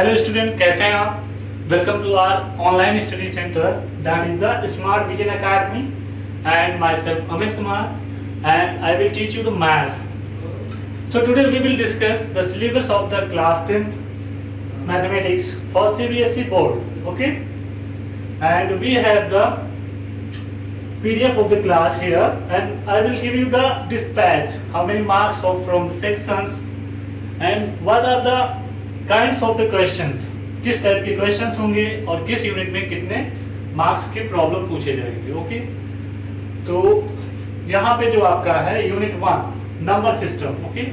Hello student, कैसे हैं आप? Welcome to our online study centre that is the Smart Vision Academy and myself Amit Kumar and I will teach you the maths. So today we will discuss the syllabus of the class 10th mathematics for CBSE board. Okay, and we have the PDF of the class here, and I will give you the dispatch. How many marks of from the sections, and what are the kinds of the questions. किस type के questions होंगे और किस unit में कितने marks के problem पूछे जाएंगे. ओके, तो यहाँ पे जो आपका है यूनिट 1 नंबर सिस्टम. ओके,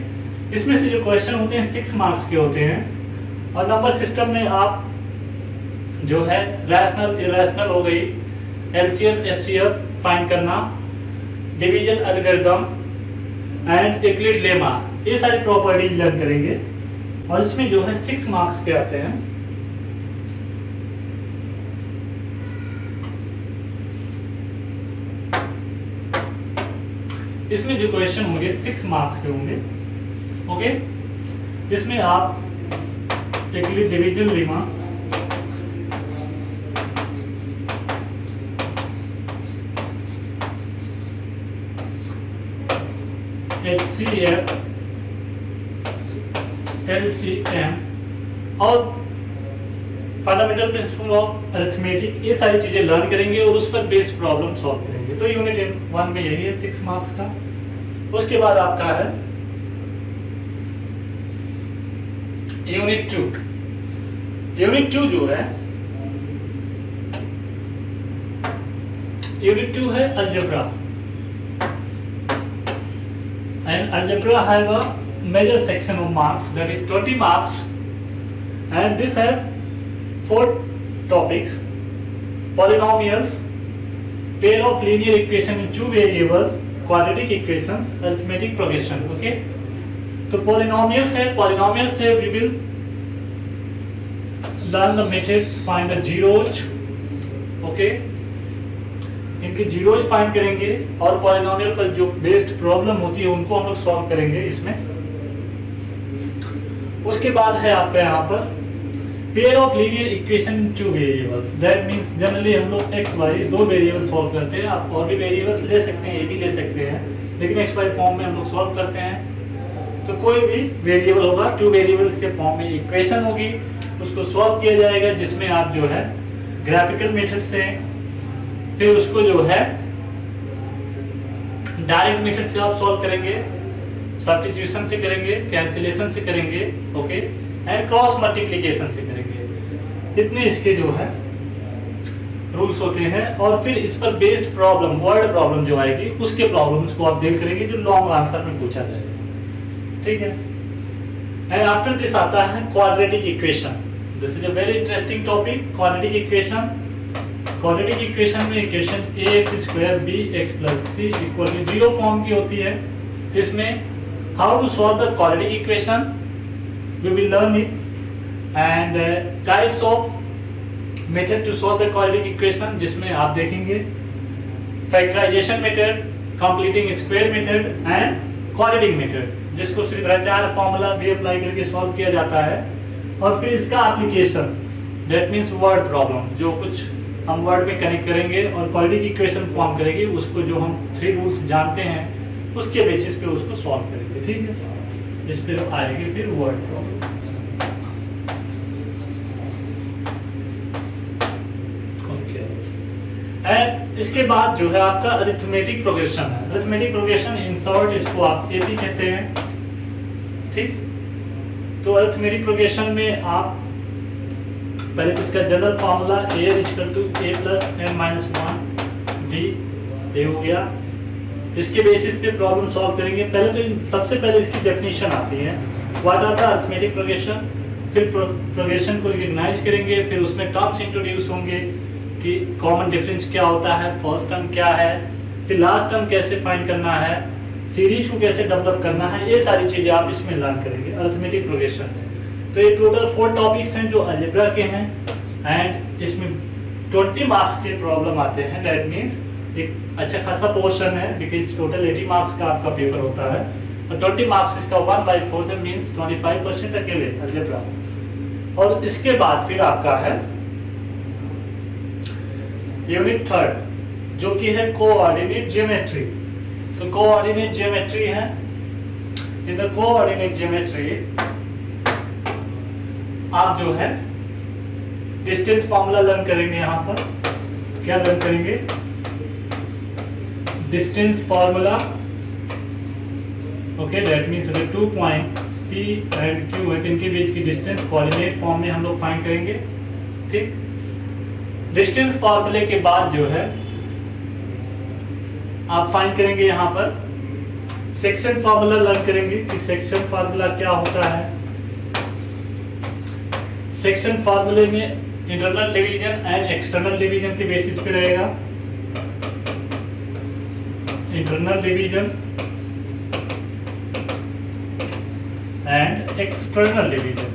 इसमें से जो क्वेश्चन होते हैं 6 मार्क्स के होते हैं. और नंबर सिस्टम में आप जो है रैशनल इरेशनल हो गई, एलसीएम एचसीएफ फाइंड करना, division algorithm and Euclid lemma, ये सारी प्रॉपर्टी लर्न करेंगे. और इसमें जो है 6 मार्क्स के आते हैं. इसमें जो क्वेश्चन होंगे 6 मार्क्स के होंगे. ओके, जिसमें आप Euclid division lemma, HCF, LCM और फंडामेंटल प्रिंसिपल ऑफ अरिथमेटिक, ये सारी चीजें लर्न करेंगे और उस पर बेस्ड प्रॉब्लम सॉल्व करेंगे. तो यूनिट 1 में यही है 6 मार्क्स का. उसके बाद आपका है यूनिट 2. यूनिट 2 जो है यूनिट 2 है algebra. And algebra have a major section of marks, that is 20 marks, and this have 4 topics: polynomials, pair of linear equation in 2 variables, quadratic equations, arithmetic progression. Okay, तो polynomials है, polynomials से we will learn the methods, find the zeros. Okay, इनके zeros find करेंगे और polynomial पर जो based problem होती है उनको हम लोग सॉल्व करेंगे इसमें. उसके बाद है आपका यहाँ पर pair of linear equation in 2 variables. That means generally हम लोग एक्स वाई 2 वेरिएबल सॉल्व करते हैं. आप और भी वेरिएबल्स ले सकते हैं, ये भी ले सकते हैं, लेकिन एक्स वाई फॉर्म में हम लोग सॉल्व करते हैं. तो कोई भी वेरिएबल होगा 2 वेरिएबल्स के फॉर्म में इक्वेशन होगी, उसको सॉल्व किया जाएगा, जिसमें आप जो है ग्राफिकल मेथड से, फिर उसको जो है डायरेक्ट मेथड से आप सॉल्व करेंगे, सब्स्टिट्यूशन से करेंगे, कैंसिलेशन से करेंगे. ओके, एंड क्रॉस मल्टीप्लिकेशन से करेंगे. इतने इसके जो है रूल्स होते हैं. और फिर इस पर बेस्ड प्रॉब्लम, वर्ड प्रॉब्लम जो आएगी उसके प्रॉब्लम्स को आप डील करेंगे जो लॉन्ग आंसर में पूछा जाएगा. ठीक है. एंड आफ्टर दिस आता है quadratic equation. This is a very interesting topic, quadratic equation. Quadratic equation में equation ax² bx + c = 0 form की होती है. इसमें how to solve the quadratic equation we will learn it, and types of method to solve the quadratic equation, जिसमें आप देखेंगे factorization method, completing square method and quadratic method, जिसको Shridharacharya formula भी apply करके सॉल्व किया जाता है. और फिर इसका application, that means word problem, जो कुछ हम वर्ड में कनेक्ट करेंगे और क्वाड्रेटिक इक्वेशन फॉर्म करेंगे, उसको जो हम 3 रूल्स जानते हैं उसके बेसिस पे उसको सॉल्व करेंगे. ठीक है, इस पे आएगी फिर वर्ड प्रॉब्लम. ओके, एंड इसके बाद जो है आपका अरिथमेटिक प्रोग्रेशन है. अरिथमेटिक प्रोग्रेशन इन शॉर्ट इसको आप एपी कहते हैं. ठीक, तो अरिथमेटिक प्रोग्रेशन में आप पहले तो इसका general formula a = a + n - 1 d ये हो गया. इसके बेसिस पे प्रॉब्लम सॉल्व करेंगे. पहले तो सबसे पहले इसकी डेफिनेशन आती है, what are the arithmetic progression. फिर प्रोग्रेशन को रिकॉग्नाइज करेंगे, फिर उसमें टर्म्स इंट्रोड्यूस होंगे कि कॉमन डिफरेंस क्या होता है, फर्स्ट टर्म क्या है, फिर लास्ट टर्म कैसे फाइंड करना है, सीरीज को कैसे डेवलप करना है, ये सारी चीजें आप इसमें लर्न करेंगे अरिथमेटिक प्रोग्रेशन में. तो ये टोटल 4 टॉपिक्स हैं जो अलजेब्रा के हैं, एंड इसमें 20 मार्क्स के प्रॉब्लम आते हैं. दैट मींस एक अच्छा खासा पोर्शन है, बिकॉज टोटल 80 मार्क्स का आपका पेपर होता है. 20 मार्क्स इसका 1/4 मींस 25% अकेले अलजेब्रा. और इसके बाद फिर आपका है यूनिट थर्ड, जो कि है कोऑर्डिनेट ज्योमेट्री। तो कोऑर्डिनेट ज्योमेट्री है, इन द कोऑर्डिनेट ज्योमेट्री आप जो है डिस्टेंस फॉर्मूला लर्न करेंगे। यहां पर क्या लर्न करेंगे? Distance formula. Okay, that means अगर 2 पॉइंट P एंड Q है, इनके बीच की डिस्टेंस कोऑर्डिनेट फॉर्म में हम लोग फाइंड करेंगे। ठीक, डिस्टेंस फॉर्मूले के बाद जो है आप फाइंड करेंगे यहां पर सेक्शन फॉर्मूला लर्न करेंगे कि सेक्शन फॉर्मूला क्या होता है। सेक्शन फॉर्मूले में internal division and external division के बेसिस पे रहेगा। Internal division and external division.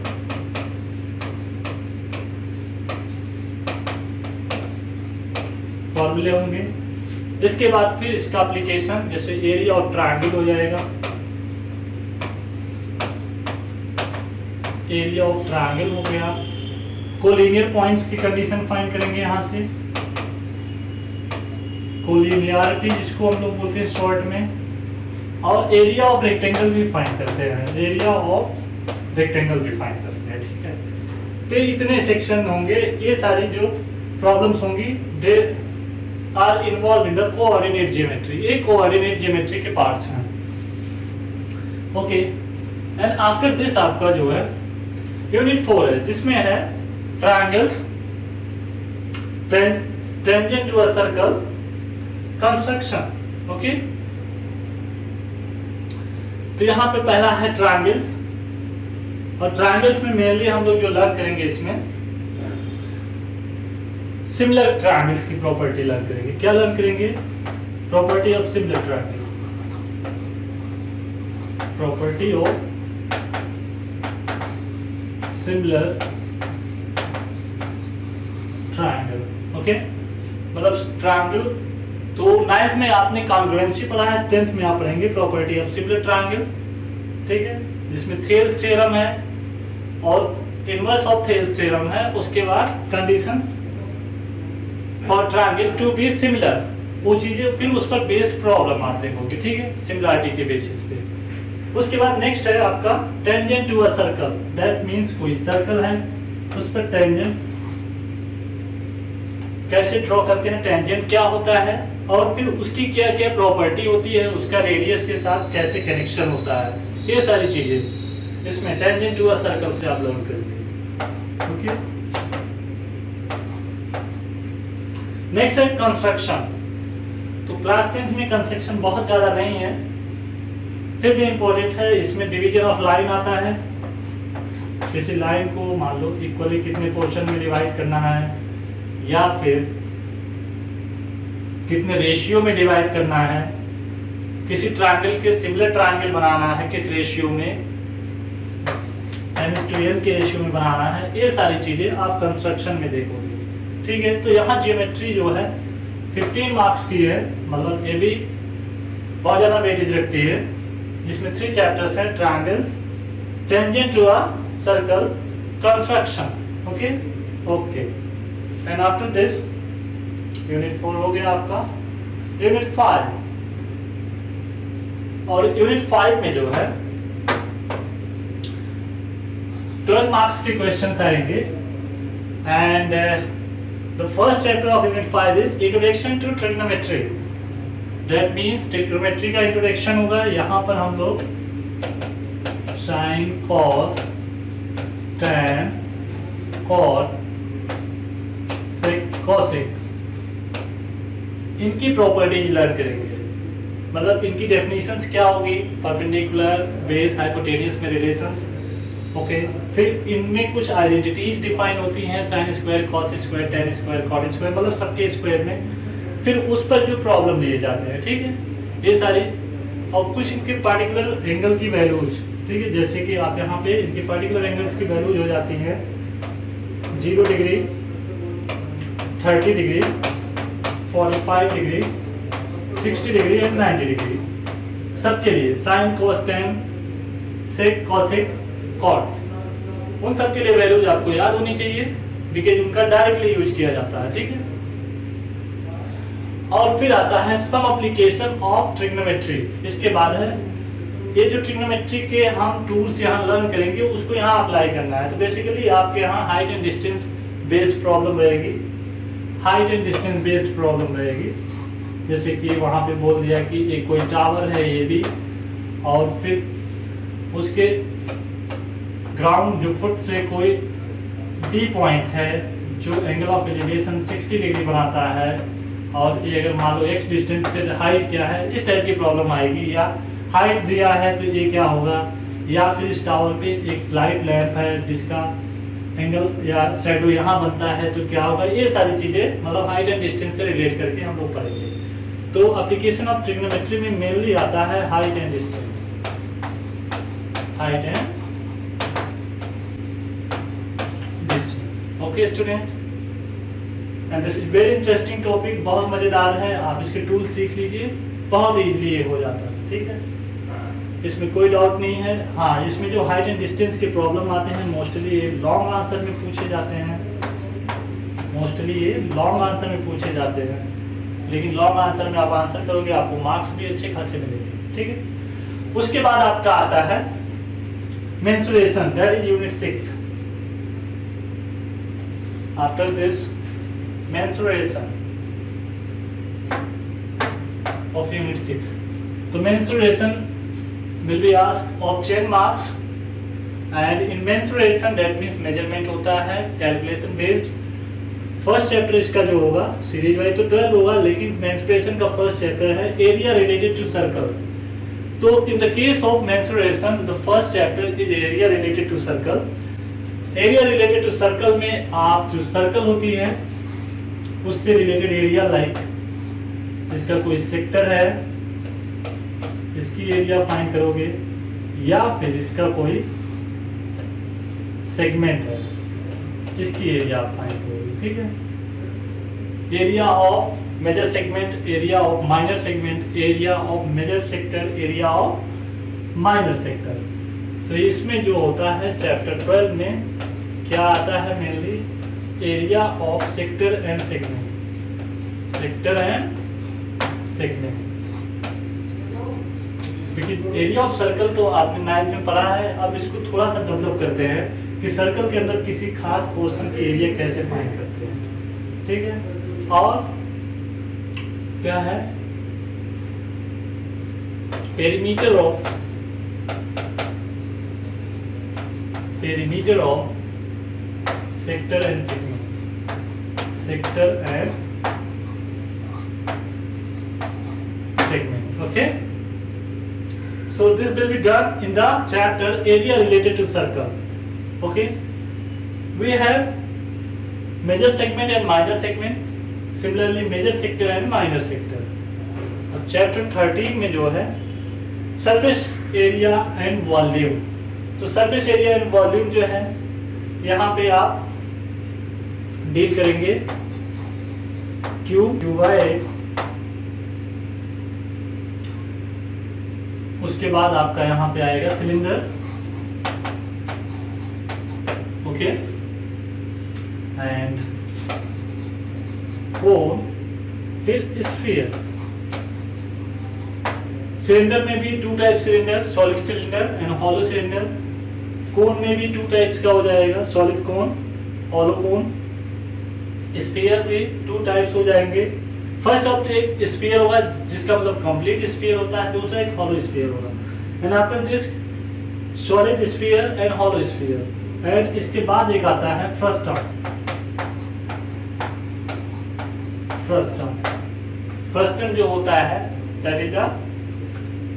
फॉर्मूले होंगे। इसके बाद फिर इसका एप्लीकेशन जैसे एरिया ऑफ ट्रायंगल हो जाएगा। एरिया ऑफ ट्रायंगल हो गया। कोलिनियर पॉइंट्स की कंडीशन फाइंड करेंगे यहां से। कोलिनियरिटी जिसको हम लोग बोलते हैं शॉर्ट में। और एरिया ऑफ रेक्टेंगल भी फाइंड करते हैं। एरिया ऑफ रेक्टेंगल भी फाइंड करते हैं। ठीक है, तो इतने सेक्शन होंगे। ये सारी जो प्रॉब्लम्स होंगी they are involve in the coordinate geometry. ये कोऑर्डिनेट ज्योमेट्री के पार्ट्स हैं। ओके, एंड आफ्टर दिस आपका जो है यूनिट 4 है, जिसमें है triangles, tangent to a circle, construction. Okay, तो यहां पे पहला है ट्रायंगल्स। और ट्रायंगल्स में मेनली हम लोग जो लर्न करेंगे इसमें सिमिलर ट्रायंगल्स की प्रॉपर्टी लर्न करेंगे। क्या लर्न करेंगे? Property of similar triangle. Property of similar triangle. Okay, मतलब ट्रायंगल तो 9th में आपने कॉन्ग्रुएंसी पढ़ा है, 10th में आप पढ़ेंगे प्रॉपर्टी ऑफ सिमिलर ट्रायंगल। ठीक है, जिसमें थेल्स थ्योरम है और इनवर्स ऑफ थेल्स थ्योरम है। उसके बाद conditions for triangle to be similar, वो चीजें फिर उस पर बेस्ड प्रॉब्लम आते होंगे। ठीक है, सिमिलरिटी के बेसिस पे। उसके बाद नेक्स्ट है आपका tangent to a circle. That means कोई सर्कल है उस पर टेंजेंट कैसे ड्रॉ करते हैं, टेंजेंट क्या होता है और फिर उसकी क्या क्या प्रॉपर्टी होती है, उसका रेडियस के साथ कैसे कनेक्शन होता है, ये सारी चीजें इसमें टेंजेंट टू अ सर्कल से आप लर्न करेंगे। ओके, नेक्स्ट है कंस्ट्रक्शन। तो क्लास 10th में कंस्ट्रक्शन बहुत ज्यादा नहीं है, फिर भी इंपॉर्टेंट है। इसमें डिवीजन ऑफ लाइन आता है। किसी लाइन को मान लो इक्वली कितने पोर्शन में डिवाइड करना है, या फिर कितने रेशियो में डिवाइड करना है, किसी ट्रायंगल के सिमिलर ट्रायंगल बनाना है किस रेशियो में, n/n के रेशियो में बनाना है, ये सारी चीजें आप कंस्ट्रक्शन में देखोगे। ठीक है, तो यहाँ ज्योमेट्री जो है 15 मार्क्स की है, मतलब ये भी बहुत ज्यादा वेटेज रखती है, जिसमें 3 चैप्टर्स हैं, triangles, tangent to a circle, construction. Okay okay, and after this unit 4 हो गया आपका। यूनिट 5, और यूनिट 5 में जो है 12 मार्क्स के क्वेश्चंस आएंगे। And the first chapter of unit 5 is introduction to trigonometry. That means trigonometry का इंट्रोडक्शन होगा। यहाँ पर हम लोग sine, cos, tan, cot, sec, cosec, इनकी प्रॉपर्टीज लर्न करेंगे। मतलब इनकी डेफिनेशंस क्या होगी, परपेंडिकुलर, बेस, हाइपोटेन्यूस में रिलेशंस। ओके, फिर इनमें कुछ आइडेंटिटीज डिफाइन होती हैं, sine square, cos square, tan square, cot square, मतलब सबके स्क्वायर में फिर उस पर जो प्रॉब्लम लिए जाते हैं। ठीक है, ये सारी, और कुछ इनके पार्टिकुलर एंगल की वैल्यूज। ठीक है, जैसे कि आप यहाँ पे इनके पार्टिकुलर एंगल्स की वैल्यूज हो जाती है 0 degree, 30 degree, 45 degree, 60 degree and 90 degree, सबके लिए साइन, कोस, टैन, सेक, कॉसेक, कॉट। उन सब के लिए वैल्यूज आपको याद होनी चाहिए, बिकॉज उनका डायरेक्टली यूज किया जाता है, ठीक है। और फिर आता है सम एप्लीकेशन ऑफ ट्रिग्नोमेट्री। इसके बाद है ये जो ट्रिग्नोमेट्री के हम टूल्स यहाँ लर्न करेंगे उसको यहाँ अप्लाई करना है। तो बेसिकली आपके यहाँ height and distance based problem रहेगी, height and distance based problem रहेगी। जैसे कि वहाँ पे बोल दिया कि एक कोई टावर है ये भी, और फिर उसके ग्राउंड जो फुट से कोई डी पॉइंट है जो एंगल ऑफ एलिवेशन 60 डिग्री बनाता है, और ये अगर मान लो एक्स डिस्टेंस पे हाइट क्या है, इस टाइप की प्रॉब्लम आएगी। या हाइट दिया है तो ये क्या होगा, या फिर इस टावर पे एक लाइट लैंप है जिसका एंगल या शैडो यहाँ बनता है तो क्या होगा। ये सारी चीजें मतलब हाइट एंड डिस्टेंस से रिलेट करके हम लोग पढ़ेंगे। तो एप्लीकेशन ऑफ ट्रिग्नोमेट्री में मेनली आता है height and distance, height and distance. Okay student, and this is very interesting topic, बहुत मजेदार है। आप इसके टूल सीख लीजिए, बहुत इजीली ये हो जाता है, ठीक है, इसमें कोई डाउट नहीं है। हाँ, इसमें जो हाइट एंड डिस्टेंस के प्रॉब्लम आते हैं मोस्टली ये लॉन्ग आंसर में पूछे जाते हैं, मोस्टली ये लॉन्ग आंसर में पूछे जाते हैं। लेकिन लॉन्ग आंसर में आप आंसर करोगे आपको मार्क्स भी अच्छे खासे मिलेंगे, ठीक है। उसके बाद आपका आता है mensuration, that is unit 6। After this mensuration of unit 6, तो mensuration will be asked of 10 marks, and in mensuration that means measurement होता है calculation based। फर्स्ट चैप्टर इसका जो होगा सीरीज वाइज तो 12 होगा, लेकिन मेंसुरेशन का फर्स्ट चैप्टर है एरिया रिलेटेड टू सर्कल। तो in the case of mensuration the first chapter is area related to circle. Area related to circle में आप जो सर्कल होती है उससे रिलेटेड एरिया, लाइक इसका कोई सेक्टर है इसकी एरिया फाइंड करोगे, या फिर इसका कोई सेगमेंट है इसकी एरिया फाइंड करोगे, ठीक है। Area of major segment, area of minor segment, area of major sector, area of minor sector. तो इसमें जो होता है चैप्टर 12 में क्या आता है, mainly area of sector and segment, sector and segment. Area of circle तो आपने 9th में पढ़ा है, अब इसको थोड़ा सा डेवलप करते हैं कि सर्कल के अंदर किसी खास पोर्शन की एरिया कैसे फाइंड करते हैं, ठीक है। और क्या है, perimeter of sector and segment, sector and segment, okay. So this will be done in the chapter area related to circle. Okay, we have major segment and minor segment, similarly major sector and minor sector. और chapter 13 में जो है surface area and volume, तो surface area and volume जो है यहाँ पे आप डील करेंगे Q by, उसके बाद आपका यहाँ पे आएगा सिलेंडर, ओके, एंड कोन, फिर स्फीयर। सिलेंडर में भी 2 type cylinder, solid cylinder and hollow cylinder. Cone में भी 2 टाइप्स का हो जाएगा, solid cone, hollow cone. Sphere भी 2 टाइप्स हो जाएंगे। फर्स्ट ऑफ एक स्फीयर होगा जिसका मतलब कंप्लीट स्फीयर होता है, दूसरा एक हॉलो स्फीयर होगा। And after this solid sphere and hollow sphere. And इसके बाद एक आता है फ्रस्टम। फ्रस्टम जो होता है that is the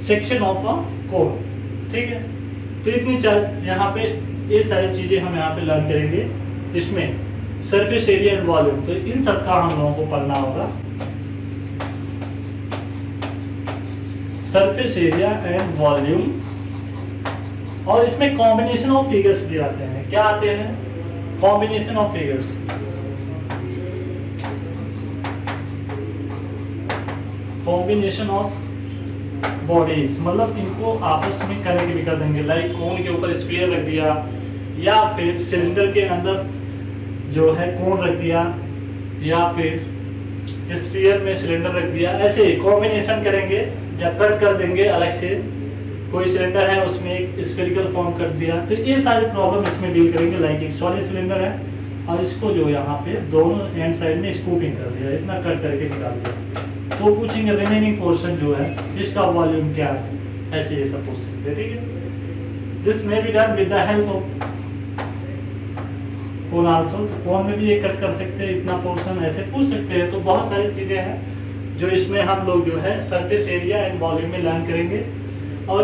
section of a cone, ठीक है। तो इतनी यहाँ पे ये सारी चीजें हम यहाँ पे लर्न करेंगे। इसमें सरफेस एरिया एंड वॉल्यूम, तो इन सब का हम लोगों को पढ़ना होगा। सरफेस एरिया एंड वॉल्यूम, और इसमें कॉम्बिनेशन ऑफ फिगर्स भी आते हैं। क्या आते हैं, combination of figures. Combination of bodies, मतलब इनको आपस में कनेक्ट भी कर देंगे। लाइक कोन के ऊपर स्फीयर रख दिया, या फिर सिलेंडर के अंदर जो है कोण रख दिया, या फिर स्फीयर में सिलेंडर रख दिया, ऐसे कॉम्बिनेशन करेंगे या कट कर देंगे अलग से। कोई सिलेंडर है उसमें एक स्फेरिकल फॉर्म कर दिया, तो ये सारी प्रॉब्लम इसमें डील करेंगे। लाइक एक सॉलिड सिलेंडर है और इसको जो यहाँ पे दोनों एंड साइड में स्कूपिंग कर दिया, इतना कट करके निकाल दिया, तो पूछेंगे रिमेनिंग पोर्शन जो है इसका वॉल्यूम क्या है, ऐसे ये सब पूछ सकते हैं। ठीक है, this may be done with the help of cone also, तो कोन में भी ये कट कर सकते हैं, इतना पोर्शन ऐसे पूछ सकते हैं। तो बहुत सारी चीजें हैं जो इसमें हम लोग जो है सरफेस एरिया एंड वॉल्यूम में लर्न करेंगे। और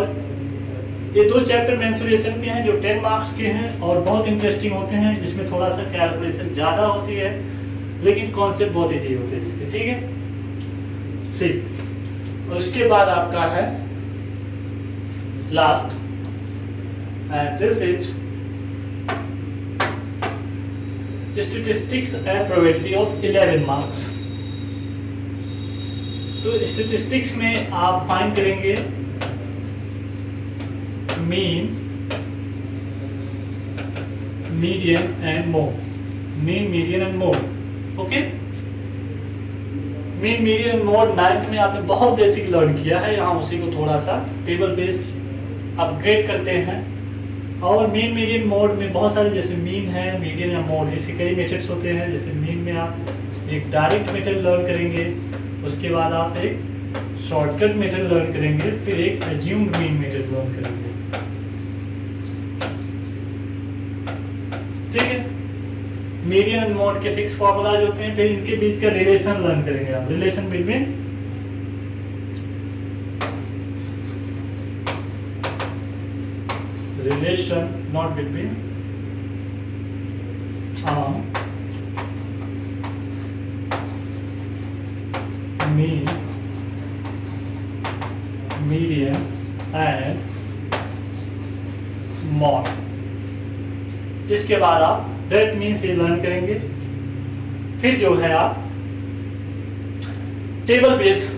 ये 2 चैप्टर मेंसुरेशन के हैं जो 10 मार्क्स के हैं और बहुत इंटरेस्टिंग होते हैं। इसमें थोड़ा सा कैलकुलेशन ज़्यादा होती है लेकिन कॉन्सेप्ट बहुत ईजी होते हैं इसके। ठीक है, ठीक। उसके बाद आपका है last, and this is statistics and probability of 11 marks. तो स्टैटिस्टिक्स में आप फाइंड करेंगे mean, median and mode, mean, median and mode. Okay, mean, median and mode 9th में आपने बहुत बेसिक लर्न किया है, यहाँ उसी को थोड़ा सा टेबल बेस्ड अपग्रेड करते हैं। और मीन, मीडियन, मोड में बहुत सारे, जैसे मीन है, मीडियन या मोड, इसके कई मेथड्स होते हैं। जैसे मीन में आप एक डायरेक्ट मेथड लर्न करेंगे, उसके बाद आप एक शॉर्टकट मेथड लर्न करेंगे, फिर एक अज्यूम्ड मीन मेथड लर्न करेंगे। ठीक है, मीडियन एंड मोड के फिक्स फॉर्मूलाज होते हैं, फिर इनके बीच का रिलेशन लर्न करेंगे आप, relation between relation, not between, mean, median and mode। इसके बाद आप डेट मीन से लर्न करेंगे। फिर जो है आप टेबल बेस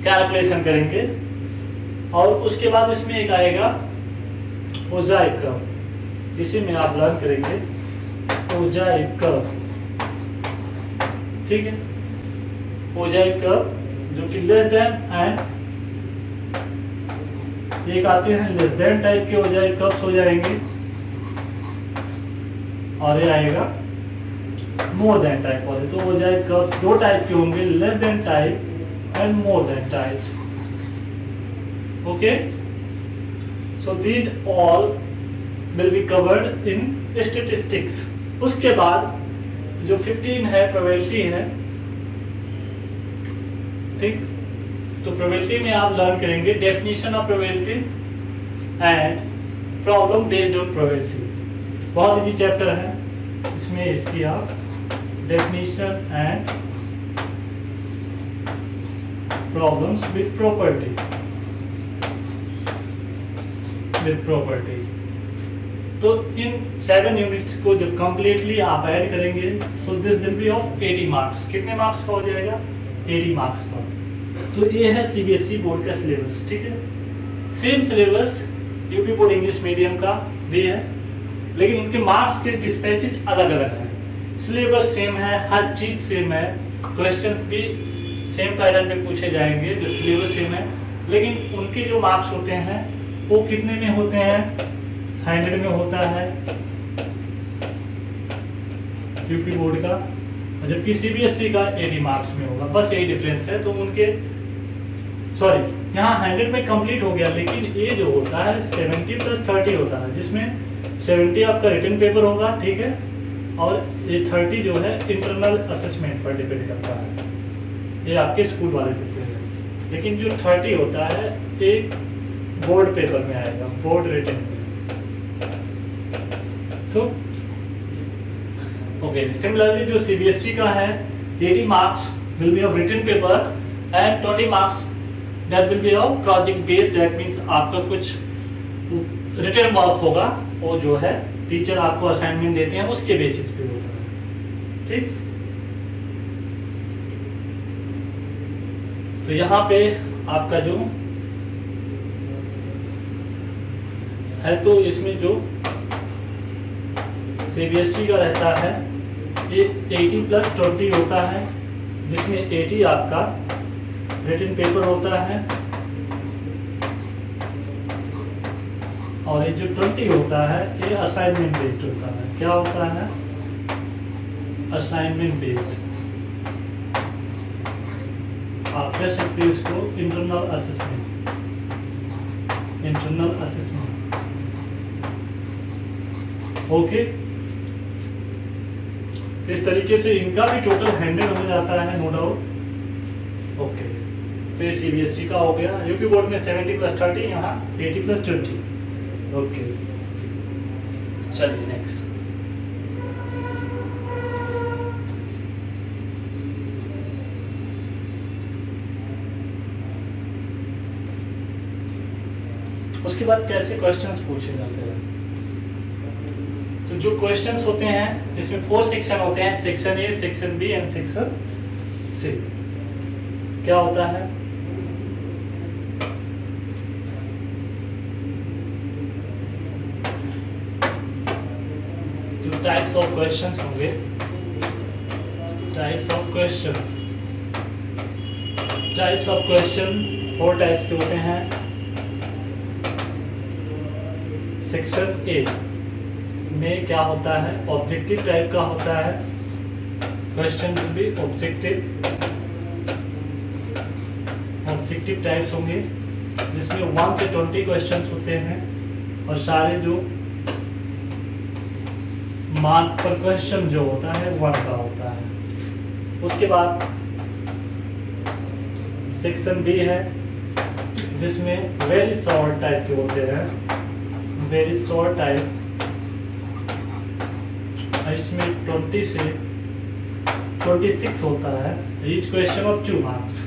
कैलकुलेशन करेंगे, और उसके बाद इसमें एक आएगा मोज़ाइक कर्व, इसी में आप लर्न करेंगे मोज़ाइक कर्व। ठीक है, मोज़ाइक कर्व जो कि लेस देन एंड, एक आते हैं लेस देन टाइप के मोज़ाइक कर्व्स हो जाएंगे, और ये आएगा मोर देन टाइप वाले। तो मोज़ाइक कर्व्स 2 टाइप के होंगे, less than type and more than types. Okay, so these all will be covered in statistics। उसके बाद जो 15 है प्रोबेबिलिटी है। ठीक, तो प्रोबेबिलिटी में आप लर्न करेंगे definition of probability and problem based on probability. बहुत इजी चैप्टर है, इसमें इसकी आप definition and problems with property, with property. तो इन 7 यूनिट्स को जब कंप्लीटली आप ऐड करेंगे, so this will be of 80 marks. कितने मार्क्स का हो जाएगा? 80 मार्क्स का। तो ये है सीबीएसई बोर्ड का सिलेबस। ठीक है, same syllabus UP board English medium का भी है, लेकिन उनके मार्क्स के डिस्पैचेज अलग अलग हैं। सिलेबस सेम है, हर चीज सेम है, क्वेश्चंस भी सेम पैटर्न पे पूछे जाएंगे, जो सिलेबस सेम है, लेकिन उनके जो मार्क्स होते हैं वो कितने में होते हैं? 100 में होता है यूपी बोर्ड का, जबकि सीबीएसई का 80 मार्क्स में होगा। बस यही डिफरेंस है। तो उनके सॉरी, यहाँ 100 में कंप्लीट हो गया, लेकिन ये जो होता है 70 + 30 होता है, जिसमें 70 आपका रिटन पेपर होगा, ठीक है, और ये 30 जो है इंटरनल असेसमेंट पर डिपेंड करता है, ये आपके स्कूल वाले देते हैं। लेकिन जो 30 होता है एक बोर्ड पेपर में आएगा, बोर्ड रिटन। तो ओके, सिमिलरली जो सीबीएसई का है 80 marks will be of written paper and 20 marks that will be of project based. That means आपका कुछ रिटन वर्क होगा, वो जो है टीचर आपको असाइनमेंट देते हैं उसके बेसिस पे होगा। ठीक, तो यहाँ पे आपका जो है, तो इसमें जो CBSE का रहता है ये 80+20 होता है, जिसमें 80 आपका रिटन पेपर होता है और ये जो 20 होता है ये असाइनमेंट बेस्ड होता है। क्या होता है? Assignment based. आप कह सकते हो इसको internal assessment. Internal assessment, okay. इस तरीके से इनका भी टोटल 100 हो जाता है, नो डाउट, ओके। तो ये CBSE का हो गया। यूपी बोर्ड में 70+30, यहाँ 80+20, ओके। चलिए नेक्स्ट। उसके बाद कैसे क्वेश्चंस पूछे जाते हैं? तो जो क्वेश्चंस होते हैं इसमें 4 सेक्शन होते हैं, section A, section B and section C. क्या होता है? जो टाइप्स ऑफ क्वेश्चंस होंगे, types of questions, types of question 4 types के होते हैं। सेक्शन ए में क्या होता है? ऑब्जेक्टिव टाइप का होता है। Question will be objective, objective types होंगे जिसमें 1 से 20 क्वेश्चंस होते हैं और सारे जो मार्क पर क्वेश्चन जो होता है 1 का होता है। उसके बाद सेक्शन बी है जिसमें वेरी शॉर्ट टाइप के होते हैं, वेरी शॉर्ट टाइप। इसमें 20 से 26 होता है, ईच क्वेश्चन ऑफ 2 मार्क्स।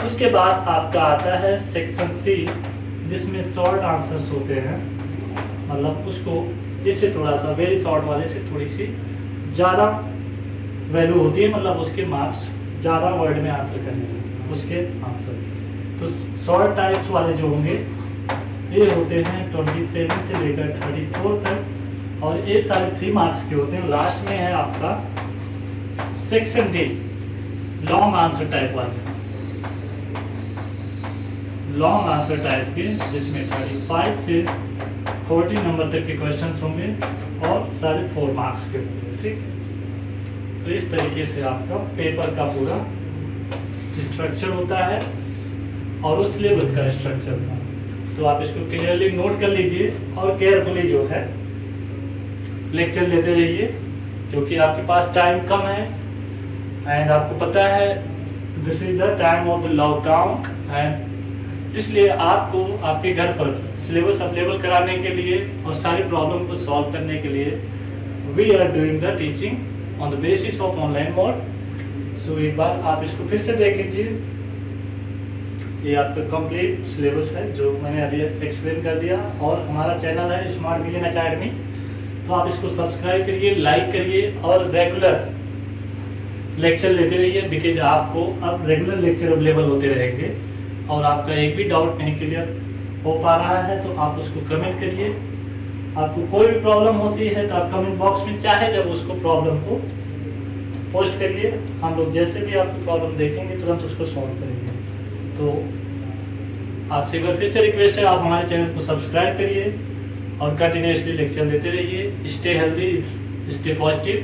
उसके बाद आपका आता है सेक्शन सी जिसमें शॉर्ट आंसर्स होते हैं, मतलब उसको इससे थोड़ा सा वेरी शॉर्ट वाले से थोड़ी सी ज़्यादा वैल्यू होती है, मतलब उसके मार्क्स ज़्यादा वर्ड में आंसर करने हैं उसके आंसर। तो शॉर्ट टाइप्स वाले जो होंगे ये होते हैं 27 से लेकर 34 तक और ये सारे 3 मार्क्स के होते हैं। लास्ट में है आपका section D, long answer type वाले, लॉन्ग आंसर टाइप के, जिसमें 35 से 40 नंबर तक के क्वेश्चंस होंगे और सारे 4 मार्क्स के होंगे, ठीक। तो इस तरीके से आपका पेपर का पूरा स्ट्रक्चर होता है और उस सिलेबस का स्ट्रक्चर था। तो आप इसको क्लियरली नोट कर लीजिए और केयरफुली जो है लेक्चर लेते रहिए, क्योंकि आपके पास टाइम कम है एंड आपको पता है this is the time of the lockdown, and इसलिए आपको आपके घर पर सिलेबस अवेलेबल कराने के लिए और सारी प्रॉब्लम को सॉल्व करने के लिए we are doing the teaching on the basis of online mode. So एक बार आप इसको फिर से देख लीजिए। ये आपका कंप्लीट सिलेबस है जो मैंने अभी एक्सप्लेन कर दिया, और हमारा चैनल है स्मार्ट विजन एकेडमी। तो आप इसको सब्सक्राइब करिए, लाइक करिए और रेगुलर लेक्चर लेते रहिए, बिकॉज आपको अब रेगुलर लेक्चर अवेलेबल होते रहेंगे। और आपका एक भी डाउट नहीं क्लियर हो पा रहा है तो आप उसको कमेंट करिए। आपको कोई भी प्रॉब्लम होती है तो आप कमेंट बॉक्स में चाहे जब उसको प्रॉब्लम को पोस्ट करिए, हम लोग जैसे भी आपकी प्रॉब्लम देखेंगे तुरंत उसको सॉल्व करेंगे। तो आपसे एक बार फिर से रिक्वेस्ट है, आप हमारे चैनल को सब्सक्राइब करिए और कंटिन्यूसली लेक्चर लेते रहिए। Stay healthy, stay positive.